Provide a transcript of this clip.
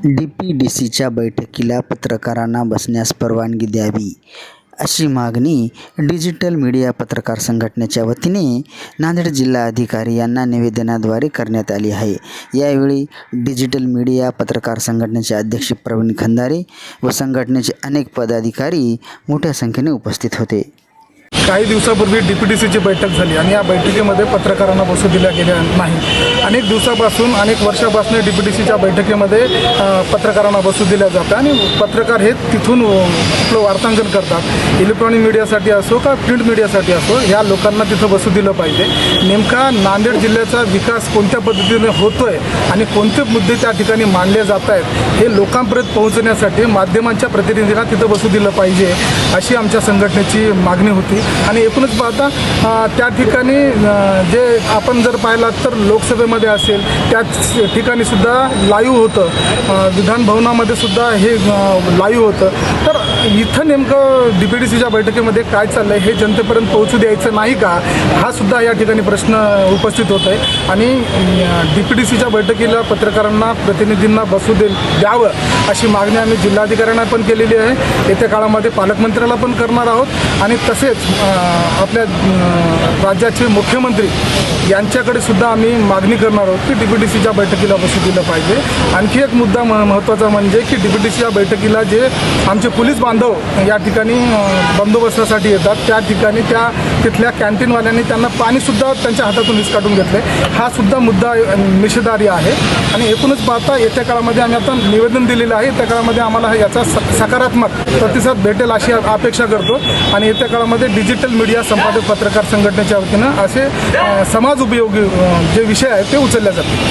DPDCच्या बैठकीला पत्रकारांना बसण्यास परवानगी द्यावी अशी मागणी डिजिटल मीडिया पत्रकार संघटनेच्या वतीने नांदेड जिल्हाधिकारी यांना निवेदनाद्वारे करण्यात आली आहे। यावेळी डिजिटल मीडिया पत्रकार संघटनेचे अध्यक्ष प्रवीण खंदारे व संघटनेचे अनेक पदाधिकारी मोठ्या संख्येने उपस्थित होते। काही दिवसापूर्वी DPDCची बैठक झाली आणि या बैठकीमध्ये पत्रकारांना बसू दिल्या गेल्या नाही। अनेक दिवसापासून अनेक वर्षापासून DPDCच्या बैठकीमध्ये पत्रकारांना बसू दिल्या जातं आणि पत्रकार हे तिथून आपलं वार्तांकन करतात। इलेक्ट्रॉनिक मीडियासाठी असो का प्रिंट मीडियासाठी असो, ह्या लोकांना तिथं बसू दिलं पाहिजे। नेमका नांदेड जिल्ह्याचा विकास कोणत्या पद्धतीने होतोय आणि कोणते मुद्दे त्या ठिकाणी मांडले जात आहेत हे लोकांपर्यंत पोहोचण्यासाठी माध्यमांच्या प्रतिनिधींना तिथं बसू दिलं पाहिजे अशी आमच्या संघटनेची मागणी होती। आणि एकूणच पाहता त्या ठिकाणी जे आपण जर पाहिलात तर लोकसभेमध्ये असेल त्याच ठिकाणी सुद्धा लाईव्ह होतं, विधान भवनामध्ये सुद्धा हे लाईव्ह होतं। तर इथं नेमकं DPDCच्या बैठकीमध्ये काय चाललं आहे हे जनतेपर्यंत पोहोचू द्यायचं नाही का, हा सुद्धा या ठिकाणी प्रश्न उपस्थित होत आहे। आणि DPDCच्या बैठकीला पत्रकारांना प्रतिनिधींना बसू द्यावं अशी मागणी आम्ही जिल्हाधिकाऱ्यांना पण केलेली आहे। येत्या काळामध्ये पालकमंत्र्याला पण करणार आहोत आणि तसेच आपल्या राज्याचे मुख्यमंत्री यांच्याकडे सुद्धा आम्ही मागणी करणार आहोत की DPDCच्या बैठकीला बसू दिलं पाहिजे। आणखी एक मुद्दा महत्त्वाचा म्हणजे की DPDCच्या बैठकीला जे आमचे पोलीस बांधव या ठिकाणी बंदोबस्तासाठी येतात त्या ठिकाणी तिथल्या कॅन्टीनवाल्यांनी त्यांना पाणीसुद्धा त्यांच्या हातातून हिसकाटून घेतले, हा सुद्धा मुद्दा निषेधार्ह आहे। आणि एकूणच पाहता येत्या काळामध्ये आम्ही आता निवेदन दिलेलं आहे, त्या काळामध्ये आम्हाला याचा सकारात्मक प्रतिसाद भेटेल अशी अपेक्षा करतो। आणि येत्या काळामध्ये डिजिटल मीडिया संपादक पत्रकार संघटनेच्या वतीनं असे समाज उपयोगी जे विषय आहेत ते उचलले जातील।